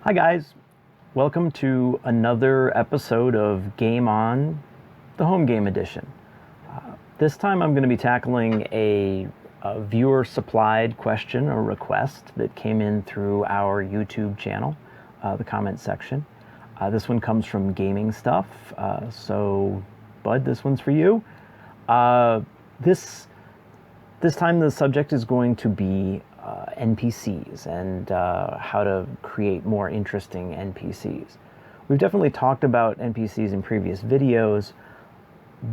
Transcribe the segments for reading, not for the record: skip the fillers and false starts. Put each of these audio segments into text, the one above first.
Hi guys, welcome to another episode of Game On, the home game edition. This time I'm going to be tackling a viewer supplied question or request that came in through our YouTube channel, the comment section. This one comes from Gaming Stuff, so Bud, this one's for you. This time the subject is going to be NPCs and how to create more interesting NPCs. We've definitely talked about NPCs in previous videos,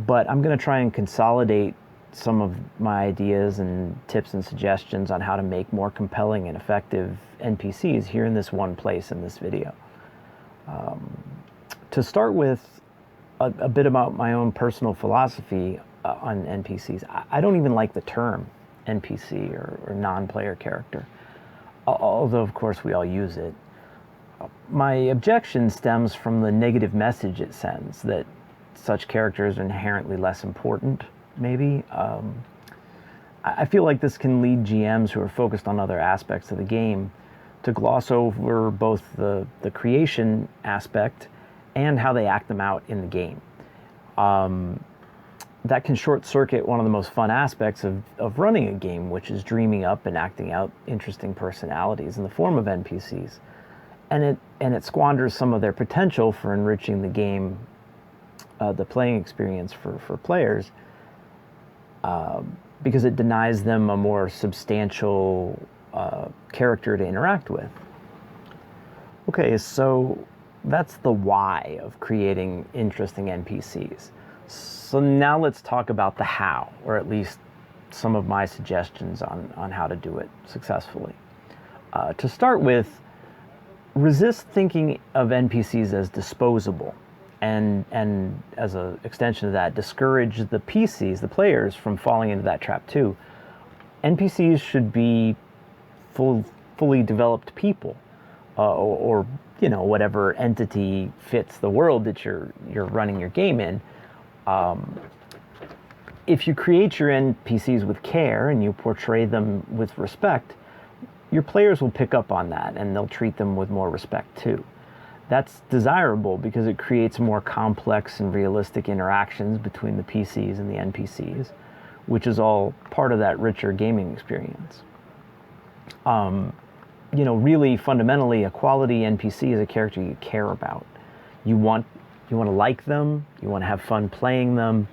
but I'm going to try and consolidate some of my ideas and tips and suggestions on how to make more compelling and effective NPCs here in this one place in this video. To start with, a bit about my own personal philosophy on NPCs. I don't even like the term NPC or non-player character, although of course we all use it. My objection stems from the negative message it sends that such characters are inherently less important, maybe. I feel like this can lead GMs who are focused on other aspects of the game to gloss over both the creation aspect and how they act them out in the game. That can short-circuit one of the most fun aspects of running a game, which is dreaming up and acting out interesting personalities in the form of NPCs. And it squanders some of their potential for enriching the game, the playing experience for players, because it denies them a more substantial character to interact with. Okay, so that's the why of creating interesting NPCs. So now let's talk about the how, or at least some of my suggestions on how to do it successfully. To start with, resist thinking of NPCs as disposable, and as an extension of that, discourage the PCs, the players, from falling into that trap too. NPCs should be fully developed people, or whatever entity fits the world that you're running your game in. If you create your NPCs with care and you portray them with respect, your players will pick up on that and they'll treat them with more respect too. That's desirable because it creates more complex and realistic interactions between the PCs and the NPCs, which is all part of that richer gaming experience. Really fundamentally, a quality NPC is a character you care about. You want to like them, you want to have fun playing them.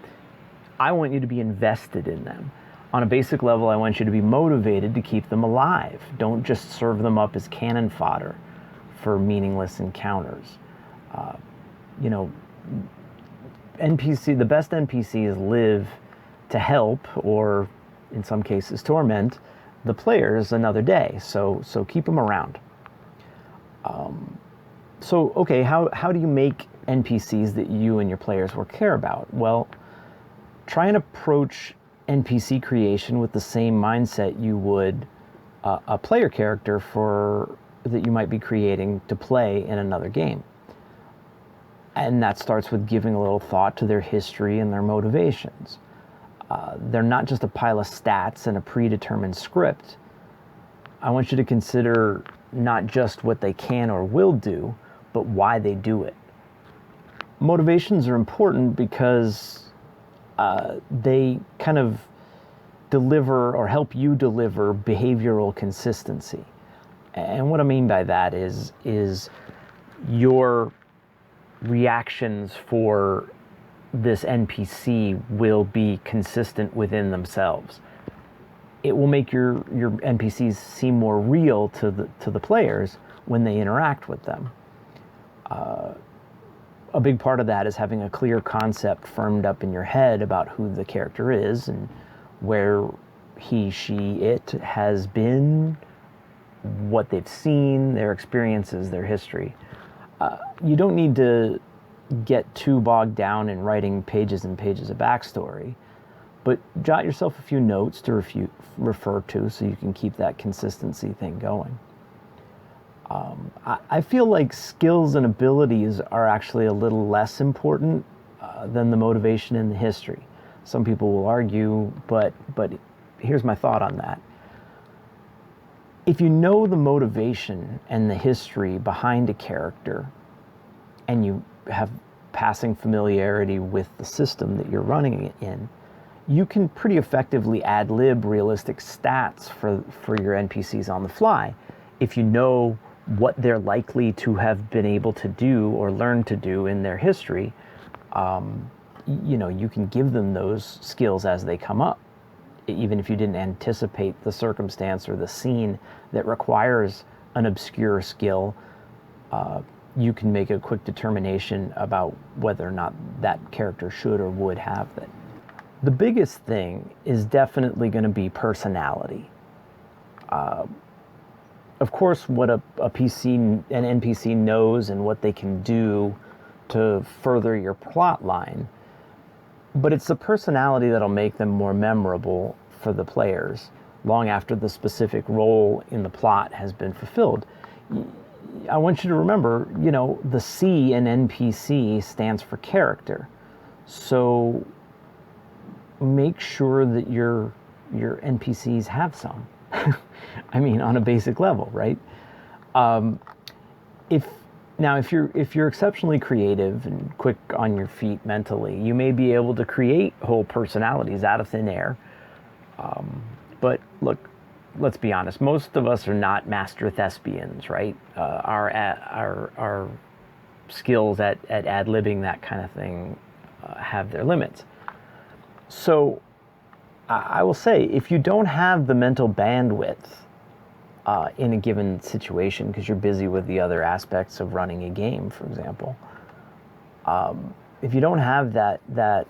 I want you to be invested in them. On a basic level, I want you to be motivated to keep them alive. Don't just serve them up as cannon fodder for meaningless encounters. The best NPCs live to help, or in some cases torment, the players another day. So keep them around. Okay, how do you make NPCs that you and your players will care about? Well, try and approach NPC creation with the same mindset you would a player character that you might be creating to play in another game. And that starts with giving a little thought to their history and their motivations. They're not just a pile of stats and a predetermined script. I want you to consider not just what they can or will do, but why they do it. Motivations are important because they kind of deliver or help you deliver behavioral consistency. And what I mean by that is your reactions for this NPC will be consistent within themselves. It will make your NPCs seem more real to the players when they interact with them. A big part of that is having a clear concept firmed up in your head about who the character is and where he, she, it has been, what they've seen, their experiences, their history. You don't need to get too bogged down in writing pages and pages of backstory, but jot yourself a few notes to refer to so you can keep that consistency thing going. I feel like skills and abilities are actually a little less important than the motivation and the history. Some people will argue, but here's my thought on that. if you know the motivation and the history behind a character, and you have passing familiarity with the system that you're running it in, you can pretty effectively ad-lib realistic stats for your NPCs on the fly. If you know what they're likely to have been able to do or learn to do in their history, you can give them those skills as they come up. Even if you didn't anticipate the circumstance or the scene that requires an obscure skill, you can make a quick determination about whether or not that character should or would have it. The biggest thing is definitely going to be personality. Of course, what an NPC knows and what they can do to further your plot line, but it's the personality that'll make them more memorable for the players long after the specific role in the plot has been fulfilled. I want you to remember, the C in NPC stands for character. So make sure that your NPCs have some. I mean, on a basic level, right? If you're exceptionally creative and quick on your feet mentally, you may be able to create whole personalities out of thin air. But look, let's be honest. Most of us are not master thespians, right? Our skills at ad-libbing that kind of thing have their limits. So I will say, if you don't have the mental bandwidth in a given situation because you're busy with the other aspects of running a game, for example, if you don't have that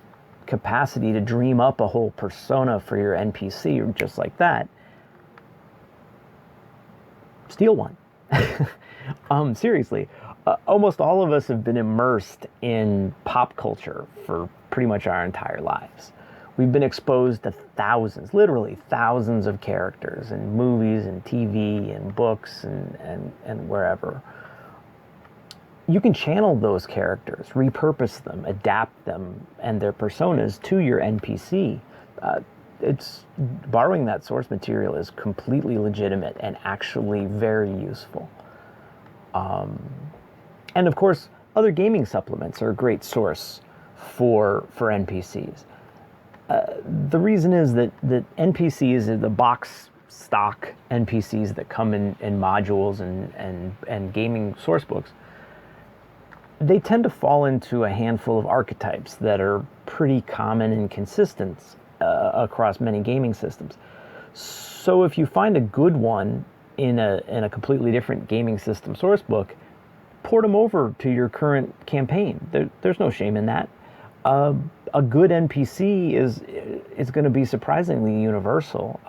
capacity to dream up a whole persona for your NPC just like that, steal one. Seriously, almost all of us have been immersed in pop culture for pretty much our entire lives. We've been exposed to thousands, literally thousands of characters in movies and TV and books and wherever. You can channel those characters, repurpose them, adapt them and their personas to your NPC. Borrowing that source material is completely legitimate and actually very useful. And of course, other gaming supplements are a great source for NPCs. The reason is that NPCs are the box stock NPCs that come in modules and gaming source books. They tend to fall into a handful of archetypes that are pretty common and consistent across many gaming systems. So if you find a good one in a completely different gaming system source book, port them over to your current campaign. There's no shame in that. A good NPC is going to be surprisingly universal.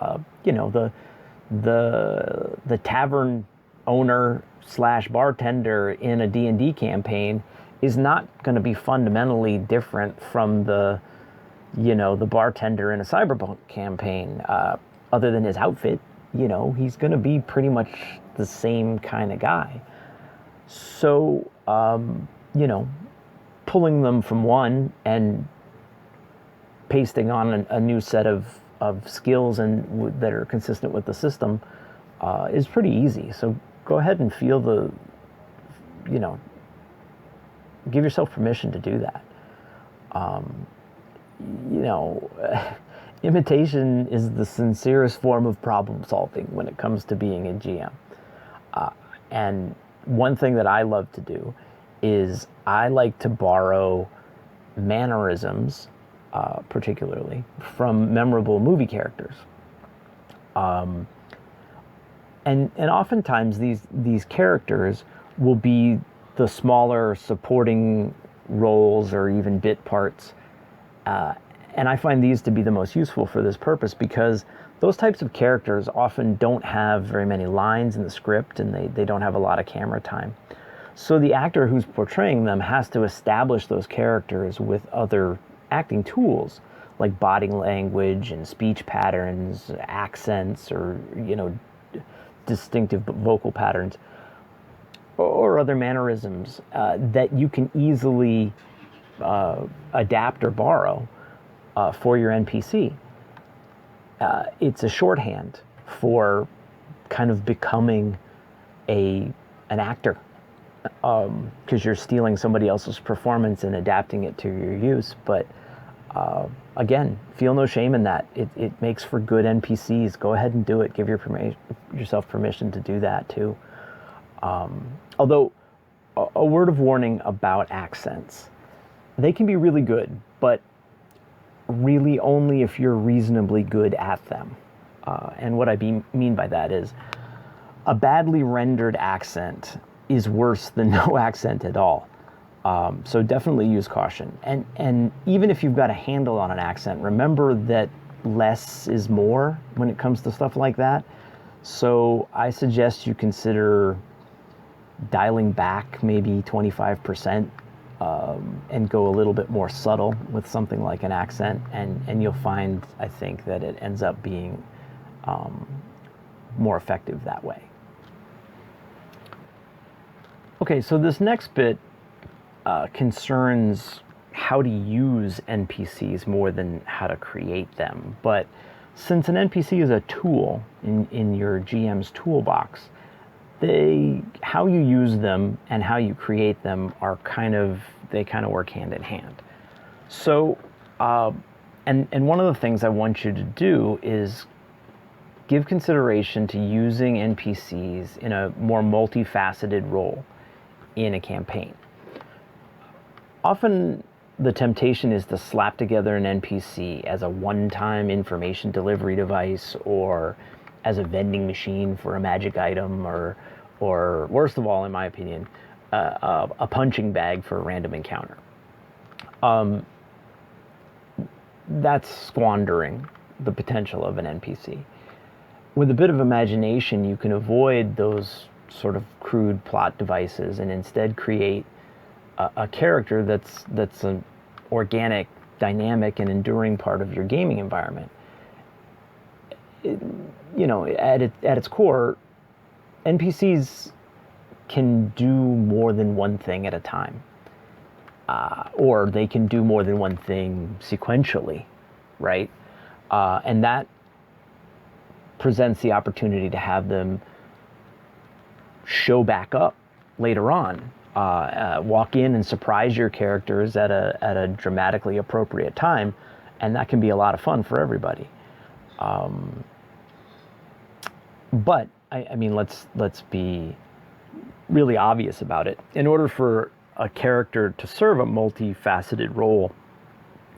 The tavern owner / bartender in a D&D campaign is not going to be fundamentally different from the bartender in a Cyberpunk campaign. Other than his outfit, he's going to be pretty much the same kind of guy. So, pulling them from one and pasting on a new set of skills that are consistent with the system is pretty easy. So go ahead and feel give yourself permission to do that. Imitation is the sincerest form of problem solving when it comes to being a GM. And one thing that I love to do is I like to borrow mannerisms, particularly from memorable movie characters. And oftentimes these characters will be the smaller supporting roles or even bit parts. And I find these to be the most useful for this purpose because those types of characters often don't have very many lines in the script and they don't have a lot of camera time. So the actor who's portraying them has to establish those characters with other acting tools like body language and speech patterns, accents, or distinctive vocal patterns, or other mannerisms that you can easily adapt or borrow for your NPC. It's a shorthand for kind of becoming an actor, because you're stealing somebody else's performance and adapting it to your use. But again, feel no shame in that. It makes for good NPCs. Go ahead and do it. Give yourself permission to do that too. Although, a word of warning about accents. They can be really good, but really only if you're reasonably good at them. And what I mean by that is a badly rendered accent is worse than no accent at all. So definitely use caution. And even if you've got a handle on an accent, remember that less is more when it comes to stuff like that. So I suggest you consider dialing back maybe 25%, and go a little bit more subtle with something like an accent, and you'll find, I think, that it ends up being more effective that way. Okay, so this next bit concerns how to use NPCs more than how to create them. But since an NPC is a tool in your GM's toolbox, how you use them and how you create them are kind of work hand in hand. So, and one of the things I want you to do is give consideration to using NPCs in a more multifaceted role in a campaign. Often the temptation is to slap together an NPC as a one-time information delivery device, or as a vending machine for a magic item, or worst of all, in my opinion, a punching bag for a random encounter. That's squandering the potential of an NPC. With a bit of imagination, you can avoid those sort of crude plot devices and instead create a character that's an organic, dynamic, and enduring part of your gaming environment. At its core, NPCs can do more than one thing at a time, or they can do more than one thing sequentially, right? And that presents the opportunity to have them show back up later on, walk in and surprise your characters at a dramatically appropriate time, and that can be a lot of fun for everybody. But I mean, let's be really obvious about it. In order for a character to serve a multifaceted role,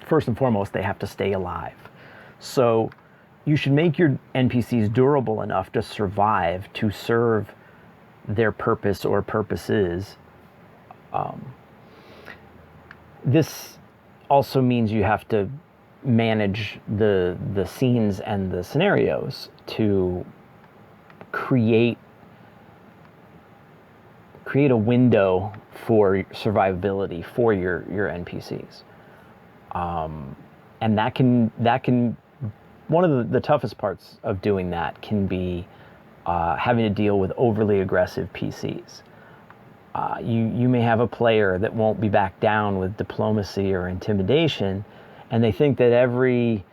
first and foremost, they have to stay alive. So you should make your NPCs durable enough to survive, to serve their purpose or purposes. This also means you have to manage the scenes and the scenarios to create a window for survivability for your NPCs. And that can one of the toughest parts of doing that can be having to deal with overly aggressive PCs. You may have a player that won't be backed down with diplomacy or intimidation, and they think that every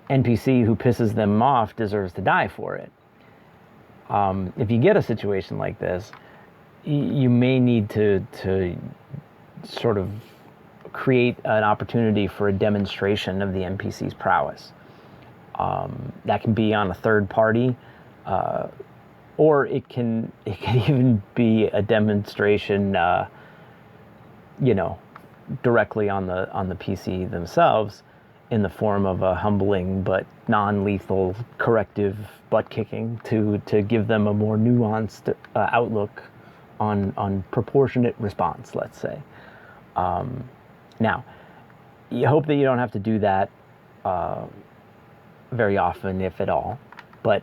NPC who pisses them off deserves to die for it. If you get a situation like this, you may need to sort of create an opportunity for a demonstration of the NPC's prowess. That can be on a third party, or it can even be a demonstration, directly on the PC themselves, in the form of a humbling but non-lethal corrective butt kicking to give them a more nuanced outlook on proportionate response, let's say. Now, you hope that you don't have to do that very often, if at all. But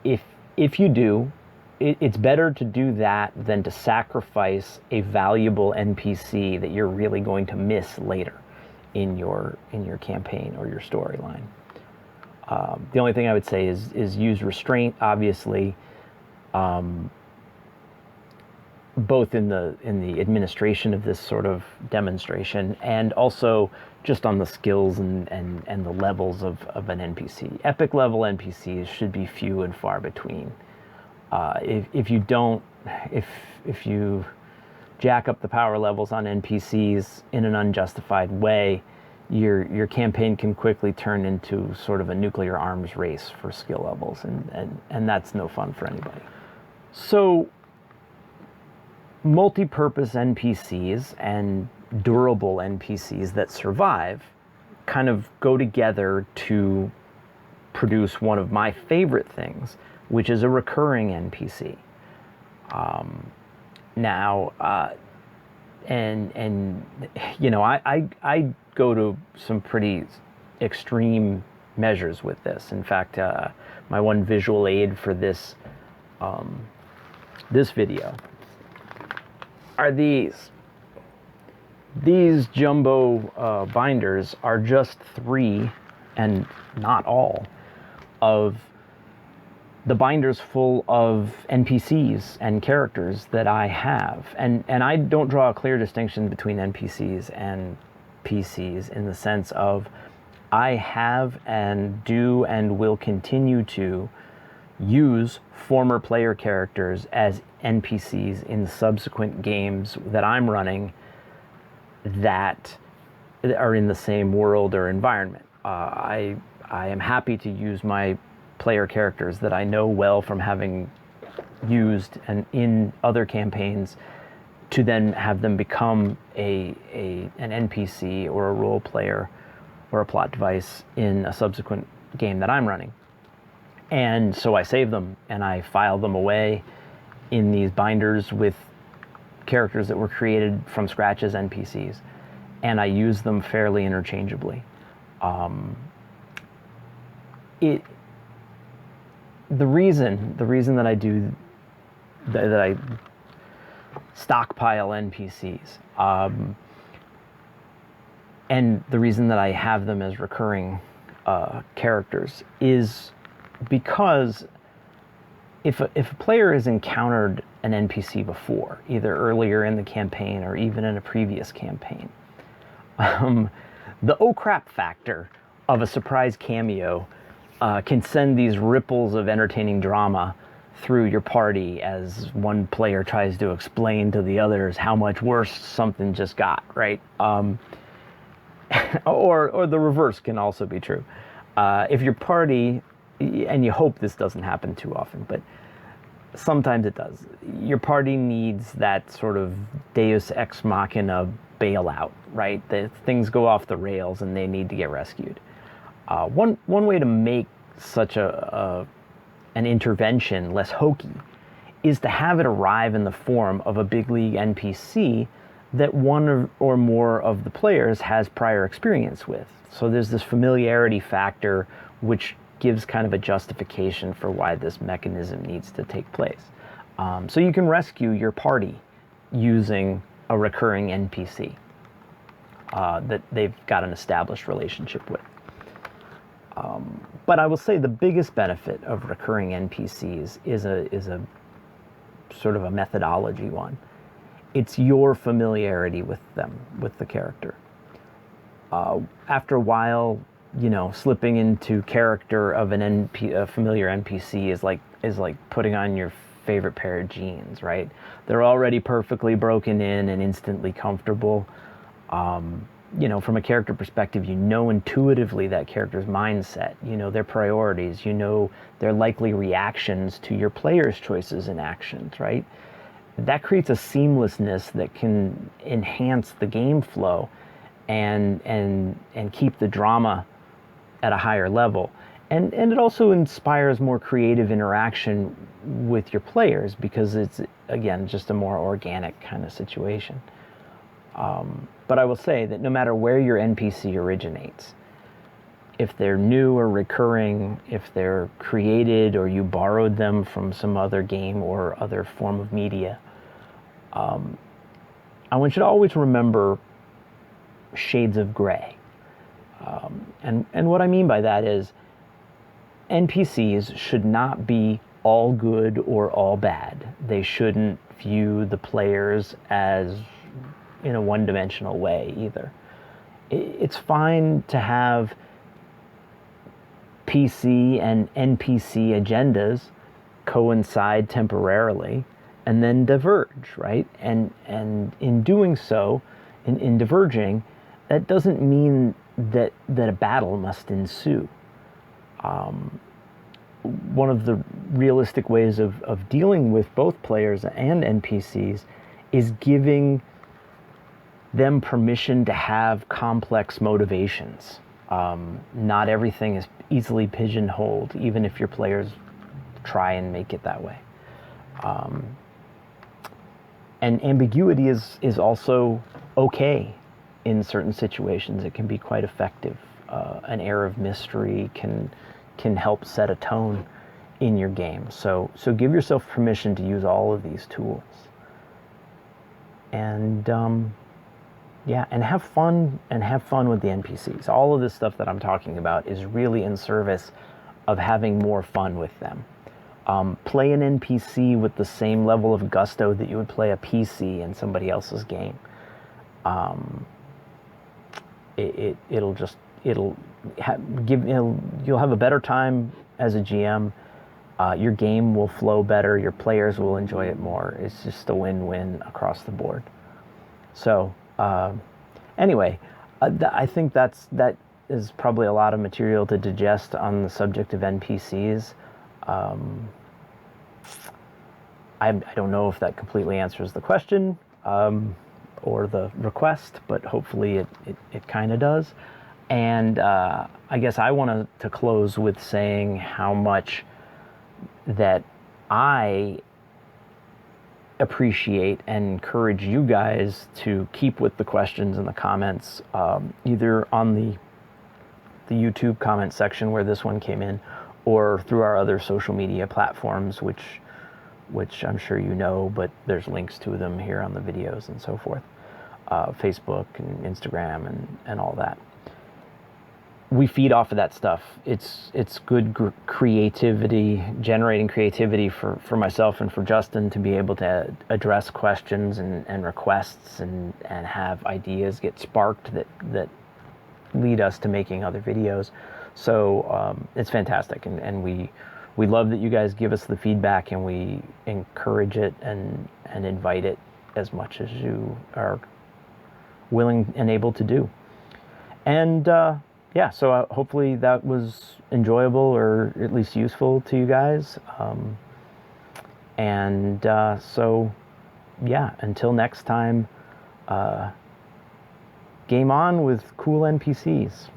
if you do, it's better to do that than to sacrifice a valuable NPC that you're really going to miss later in your campaign or your storyline. The only thing I would say is use restraint, obviously, both in the administration of this sort of demonstration, and also just on the skills and the levels of an NPC. Epic level NPCs should be few and far between. If you don't, if you jack up the power levels on NPCs in an unjustified way, your campaign can quickly turn into sort of a nuclear arms race for skill levels, and that's no fun for anybody. So multi-purpose NPCs and durable NPCs that survive kind of go together to produce one of my favorite things, which is a recurring NPC. And you know, I go to some pretty extreme measures with this. In fact, my one visual aid for this this video are these. These jumbo binders are just 3, and not all, of the binders full of NPCs and characters that I have. And I don't draw a clear distinction between NPCs and PCs in the sense of I have and do and will continue to use former player characters as NPCs in subsequent games that I'm running that are in the same world or environment. I am happy to use my player characters that I know well from having used and in other campaigns to then have them become an NPC or a role player or a plot device in a subsequent game that I'm running. And so I save them and I file them away in these binders with characters that were created from scratch as NPCs, and I use them fairly interchangeably. The reason that I do that I stockpile NPCs, and the reason that I have them as recurring characters is because if a player has encountered an NPC before, either earlier in the campaign or even in a previous campaign, the oh crap factor of a surprise cameo can send these ripples of entertaining drama through your party as one player tries to explain to the others how much worse something just got, right? Or the reverse can also be true. If your party, and you hope this doesn't happen too often, but sometimes it does, your party needs that sort of deus ex machina bailout, right? Things go off the rails and they need to get rescued. One way to make such an intervention less hokey is to have it arrive in the form of a big league NPC that one or more of the players has prior experience with. So there's this familiarity factor which gives kind of a justification for why this mechanism needs to take place. So you can rescue your party using a recurring NPC that they've got an established relationship with. But I will say the biggest benefit of recurring NPCs is a sort of a methodology one. It's your familiarity with them, with the character. After a while, you know, slipping into character of a familiar NPC is like putting on your favorite pair of jeans, right? They're already perfectly broken in and instantly comfortable. You know, from a character perspective, you know intuitively that character's mindset, you know their priorities, you know their likely reactions to your player's choices and actions, right? That creates a seamlessness that can enhance the game flow and keep the drama at a higher level. And it also inspires more creative interaction with your players because it's, again, just a more organic kind of situation. But I will say that no matter where your NPC originates, if they're new or recurring, if they're created or you borrowed them from some other game or other form of media, I want you to always remember shades of gray. And what I mean by that is NPCs should not be all good or all bad. They shouldn't view the players as in a one-dimensional way either. It's fine to have PC and NPC agendas coincide temporarily and then diverge, right? And in doing so, in diverging, that doesn't mean that a battle must ensue. One of the realistic ways of dealing with both players and NPCs is giving them permission to have complex motivations. Not everything is easily pigeonholed, even if your players try and make it that way. And ambiguity is also okay in certain situations. It can be quite effective. An air of mystery can help set a tone in your game. So give yourself permission to use all of these tools. And yeah, and have fun with the NPCs. All of this stuff that I'm talking about is really in service of having more fun with them. Play an NPC with the same level of gusto that you would play a PC in somebody else's game. You'll have a better time as a GM. Your game will flow better. Your players will enjoy it more. It's just a win-win across the board. So anyway, I think that is probably a lot of material to digest on the subject of NPCs. I don't know if that completely answers the question or the request, but hopefully it kind of does. And I guess I want to close with saying how much that I appreciate and encourage you guys to keep with the questions in the comments, either on the YouTube comment section where this one came in, or through our other social media platforms, which I'm sure you know, but there's links to them here on the videos and so forth. Facebook and Instagram and all that. We feed off of that stuff. It's good creativity, generating creativity for myself and for Justin to be able to address questions and requests and have ideas get sparked that lead us to making other videos. So it's fantastic, and we love that you guys give us the feedback, and we encourage it and invite it as much as you are willing and able to do. And yeah, so hopefully that was enjoyable or at least useful to you guys. So yeah, until next time, game on with cool NPCs.